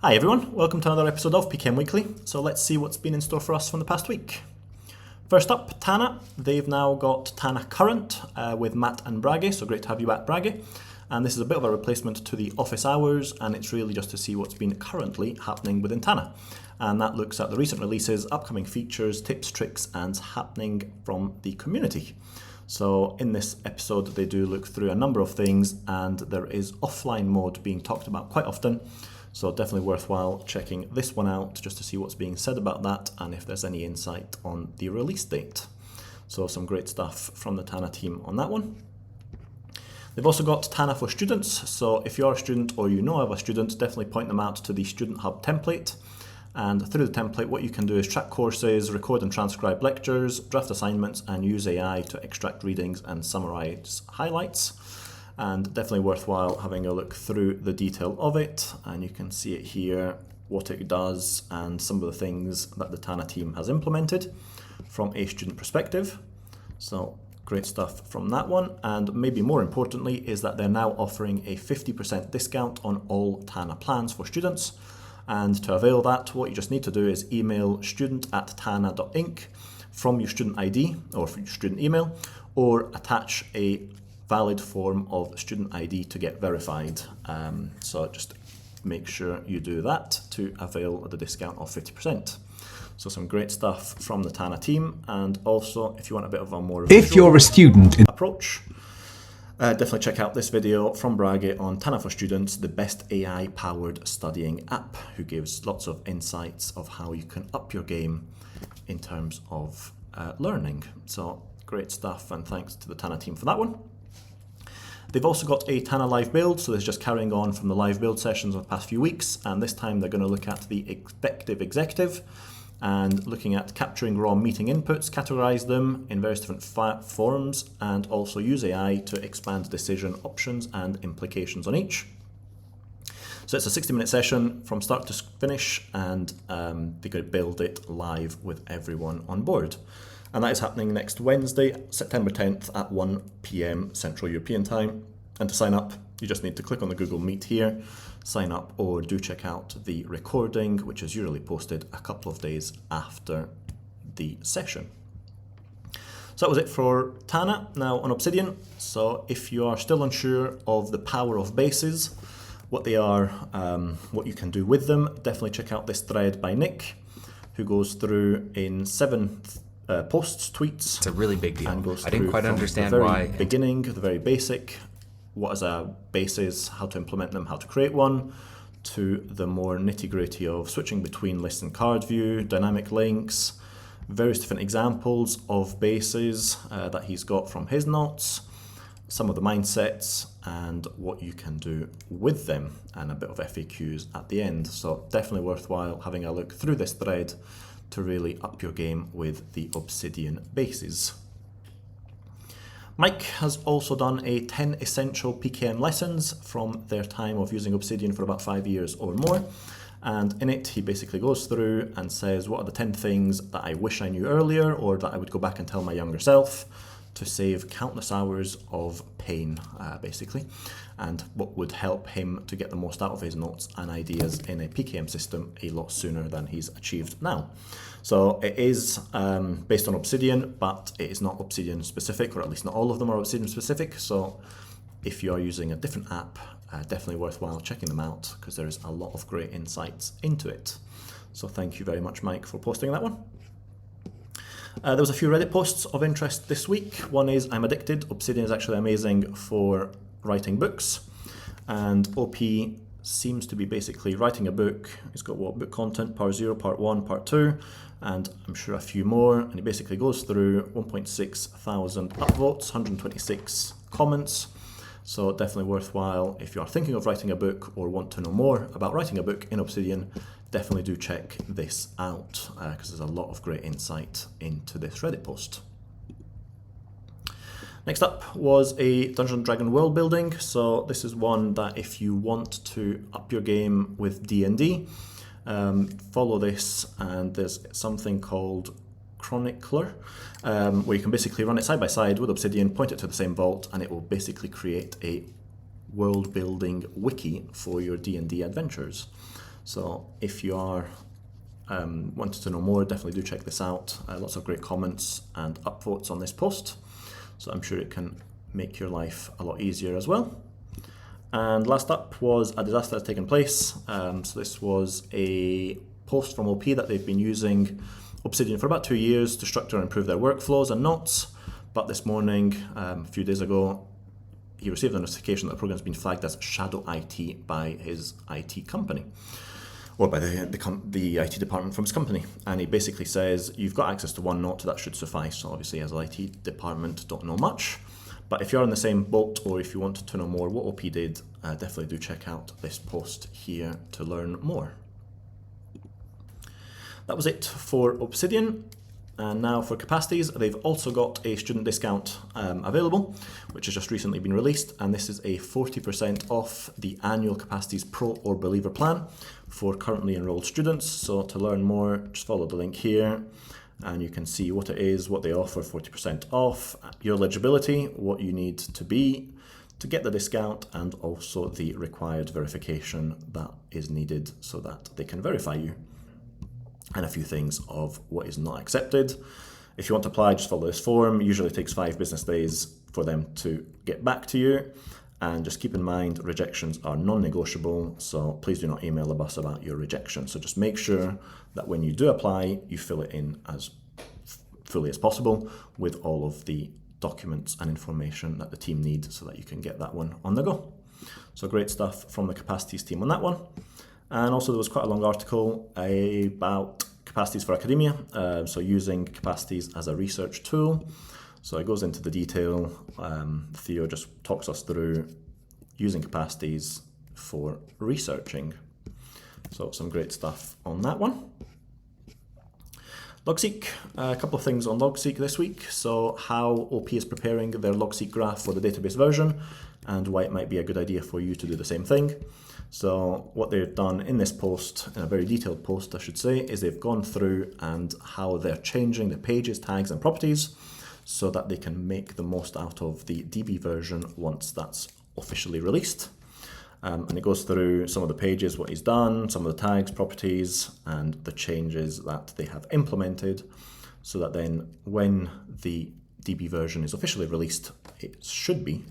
Hi everyone, welcome to another episode of PKM Weekly. So let's see what's been in store for us from the past week. First up, Tana. They've now got Tana Current with Matt and Brage, so great to have you back, Brage. And this is a bit of a replacement to the office hours, and it's really just to see what's been currently happening within Tana. And that looks at the recent releases, upcoming features, tips, tricks, and happening from the community. So in this episode, they do look through a number of things, and there is offline mode being talked about quite often. So definitely worthwhile checking this one out just to see what's being said about that and if there's any insight on the release date. So some great stuff from the Tana team on that one. They've also got Tana for students. So if you're a student or you know of a student, definitely point them out to the Student Hub template. And through the template, what you can do is track courses, record and transcribe lectures, draft assignments, and use AI to extract readings and summarize highlights. And definitely worthwhile having a look through the detail of it. And you can see it here, what it does, and some of the things that the Tana team has implemented from a student perspective. So great stuff from that one. And maybe more importantly is that they're now offering a 50% discount on all Tana plans for students. And to avail that, what you just need to do is email student@tana.inc from your student ID or your student email, or attach a valid form of student ID to get verified. So just make sure you do that to avail the discount of 50%. So some great stuff from the Tana team. And also, if you want a bit of a more if you're a student approach, definitely check out this video from Brage on Tana for Students, the best AI-powered studying app, who gives lots of insights of how you can up your game in terms of learning. So great stuff, and thanks to the Tana team for that one. They've also got a Tana live build, so this is just carrying on from the live build sessions of the past few weeks, and this time they're going to look at the effective executive and looking at capturing raw meeting inputs, categorize them in various different forms, and also use AI to expand decision options and implications on each. So it's a 60-minute session from start to finish, and they're going to build it live with everyone on board. And that is happening next Wednesday, September 10th at 1 p.m. Central European Time. And to sign up, you just need to click on the Google Meet here, sign up, or do check out the recording, which is usually posted a couple of days after the session. So that was it for Tana. Now on Obsidian, so if you are still unsure of the power of bases, what they are, what you can do with them, definitely check out this thread by Nick, who goes through in 7 posts, tweets. It's a really big deal. And goes I didn't quite understand the very why. beginning, the very basic, what is a base is, how to implement them, how to create one, to the more nitty-gritty of switching between list and card view, dynamic links, various different examples of bases that he's got from his notes, some of the mindsets, and what you can do with them, and a bit of FAQs at the end. So definitely worthwhile having a look through this thread to really up your game with the Obsidian bases. Mike has also done a 10 essential PKM lessons from their time of using Obsidian for about 5 years or more. And in it, he basically goes through and says, what are the 10 things that I wish I knew earlier, or that I would go back and tell my younger self to save countless hours of pain, basically, and what would help him to get the most out of his notes and ideas in a PKM system a lot sooner than he's achieved now. So it is based on Obsidian, but it is not Obsidian specific, or at least not all of them are Obsidian specific. So if you are using a different app, definitely worthwhile checking them out, because there is a lot of great insights into it. So thank you very much, Mike, for posting that one. There was a few Reddit posts of interest this week. One is, I'm addicted. Obsidian is actually amazing for writing books. And OP seems to be basically writing a book. It's got what, book content, part 0, part 1, part 2, and I'm sure a few more. And it basically goes through 1.6 thousand upvotes, 126 comments. So definitely worthwhile if you are thinking of writing a book or want to know more about writing a book in Obsidian. Definitely do check this out, because there's a lot of great insight into this Reddit post. Next up was a Dungeons & Dragons world building. So this is one that if you want to up your game with D&D, follow this, and there's something called Chronicler, where you can basically run it side by side with Obsidian, point it to the same vault, and it will basically create a world building wiki for your D&D adventures. So if you are wanted to know more, definitely do check this out. Lots of great comments and upvotes on this post, so I'm sure it can make your life a lot easier as well. And last up was a disaster that's taken place. So this was a post from OP that they've been using Obsidian for about 2 years to structure and improve their workflows and notes, but this morning, a few days ago, he received a notification that the program's been flagged as shadow IT by his IT company, or by the IT department from his company. And he basically says, you've got access to one note, that should suffice. So obviously as an IT department, don't know much. But if you're in the same boat, or if you want to know more what OP did, definitely do check out this post here to learn more. That was it for Obsidian. And now for Capacities, they've also got a student discount available, which has just recently been released. And this is a 40% off the annual Capacities Pro or Believer plan for currently enrolled students. So to learn more, just follow the link here and you can see what it is, what they offer, 40% off, your eligibility, what you need to be to get the discount, and also the required verification that is needed so that they can verify you, and a few things of what is not accepted. If you want to apply, just follow this form. Usually it takes 5 business days for them to get back to you. And just keep in mind, rejections are non-negotiable, so please do not email the bus about your rejection. So just make sure that when you do apply, you fill it in as fully as possible with all of the documents and information that the team need so that you can get that one on the go. So great stuff from the Capacities team on that one. And also there was quite a long article about Capacities for academia, so using Capacities as a research tool. So it goes into the detail. Theo just talks us through using Capacities for researching. So some great stuff on that one. Logseq, a couple of things on Logseq this week. So how OP is preparing their Logseq graph for the database version and why it might be a good idea for you to do the same thing. So what they've done in this post, in a very detailed post I should say, is they've gone through and how they're changing the pages, tags and properties so that they can make the most out of the DB version once that's officially released. And it goes through some of the pages, what he's done, some of the tags, properties, and the changes that they have implemented, so that then when the DB version is officially released, it should be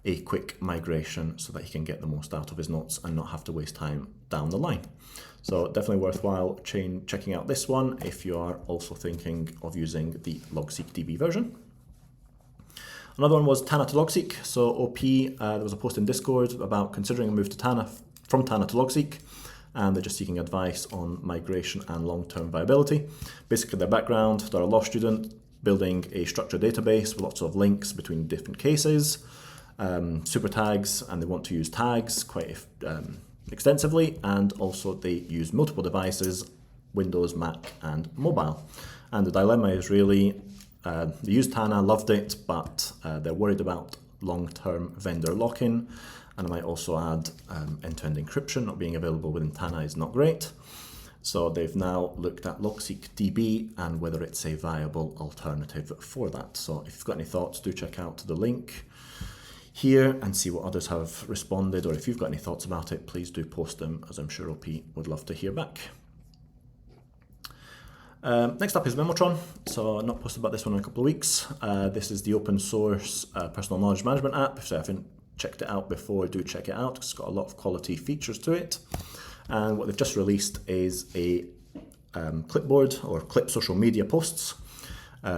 a quick migration so that he can get the most out of his notes and not have to waste time down the line. So definitely worthwhile checking out this one if you are also thinking of using the Logseq DB version. Another one was Tana to Logseq. So OP, there was a post in Discord about considering a move to Tana, from Tana to Logseq, and they're just seeking advice on migration and long-term viability. Basically their background, they're a law student building a structured database with lots of links between different cases, super tags, and they want to use tags quite extensively, and also they use multiple devices, Windows, Mac and mobile. And the dilemma is really, they used Tana, loved it, but they're worried about long-term vendor lock-in, and I might also add end-to-end encryption not being available within Tana is not great. So they've now looked at Logseq DB and whether it's a viable alternative for that. So if you've got any thoughts, do check out the link here and see what others have responded, or if you've got any thoughts about it, please do post them, as I'm sure OP would love to hear back. Next up is Memotron. So I've not posted about this one in a couple of weeks. This is the open source personal knowledge management app. If you haven't checked it out before, do check it out. It's got a lot of quality features to it. And what they've just released is a clipboard or clip social media posts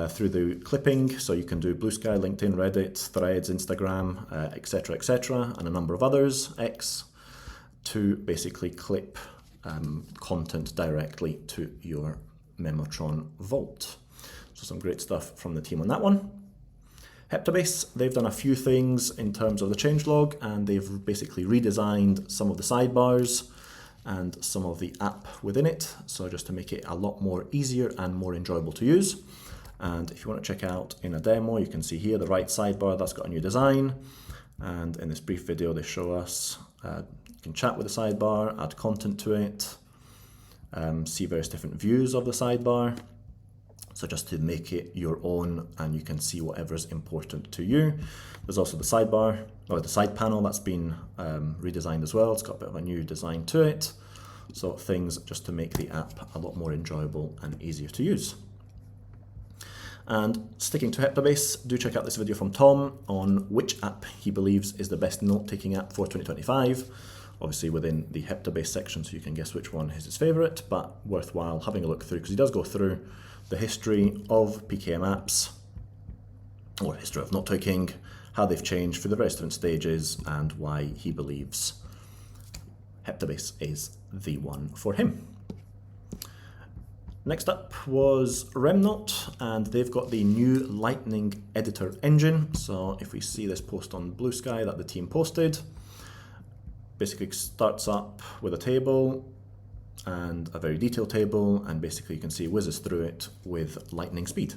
through the clipping. So you can do Blue Sky, LinkedIn, Reddit, Threads, Instagram, etc., and a number of others, X, to basically clip content directly to your Memotron vault. So some great stuff from the team on that one. Heptabase, they've done a few things in terms of the changelog, and they've basically redesigned some of the sidebars and some of the app within it, so just to make it a lot more easier and more enjoyable to use. And if you want to check out in a demo, you can see here the right sidebar, that's got a new design. And in this brief video, they show us, you can chat with the sidebar, add content to it, see various different views of the sidebar. So just to make it your own, and you can see whatever's important to you. There's also the sidebar, or the side panel that's been redesigned as well. It's got a bit of a new design to it. So things just to make the app a lot more enjoyable and easier to use. And sticking to Heptabase, do check out this video from Tom on which app he believes is the best note-taking app for 2025. Obviously within the Heptabase section, so you can guess which one is his favourite, but worthwhile having a look through, because he does go through the history of PKM apps, or history of note-taking, how they've changed through the various different stages, and why he believes Heptabase is the one for him. Next up was RemNote, and they've got the new Lightning editor engine. So if we see this post on Blue Sky that the team posted, basically starts up with a table and a very detailed table, and basically you can see it whizzes through it with lightning speed.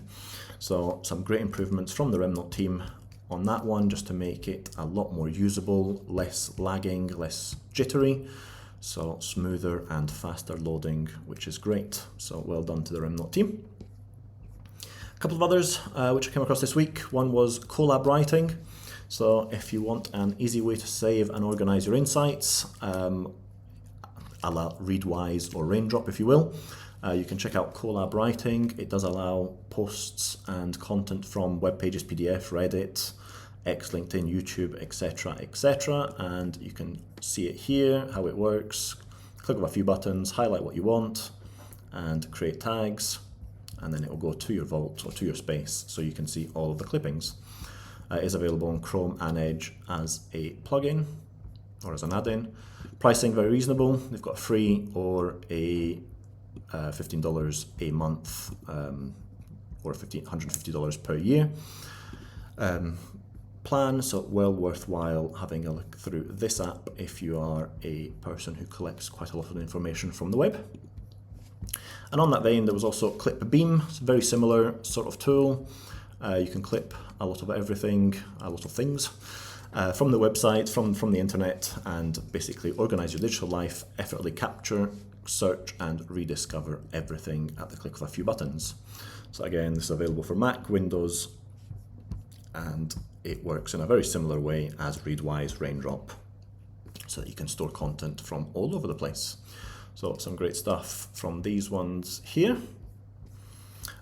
So some great improvements from the RemNote team on that one, just to make it a lot more usable, less lagging, less jittery. So smoother and faster loading, which is great. So well done to the RemNote team. A couple of others which I came across this week. One was Collabwriting. So if you want an easy way to save and organize your insights, a la Readwise or Raindrop, if you will, you can check out Collabwriting. It does allow posts and content from web pages, PDF, Reddit, X, LinkedIn, YouTube, etc., and you can see it here, how it works. Click on a few buttons, highlight what you want, and create tags, and then it will go to your vault or to your space, so you can see all of the clippings. It is available on Chrome and Edge as a plugin, or as an add-in. Pricing very reasonable. They've got a free or a $15 a month, or $150 per year plan, so well worthwhile having a look through this app if you are a person who collects quite a lot of information from the web. And on that vein, there was also Clipbeam. It's a very similar sort of tool. You can clip a lot of everything, a lot of things from the website, from the internet, and basically organize your digital life, effortlessly capture, search, and rediscover everything at the click of a few buttons. So again, this is available for Mac, Windows, and it works in a very similar way as Readwise, Raindrop, so that you can store content from all over the place. So some great stuff from these ones here.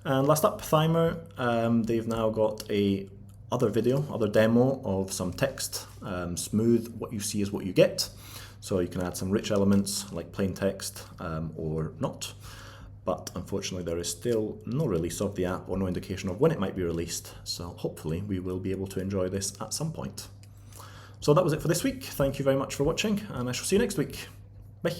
And last up, Thymer. They've now got other demo of some text. Smooth, what you see is what you get. So you can add some rich elements like plain text or not. But unfortunately there is still no release of the app or no indication of when it might be released. So hopefully we will be able to enjoy this at some point. So that was it for this week. Thank you very much for watching, and I shall see you next week. Bye.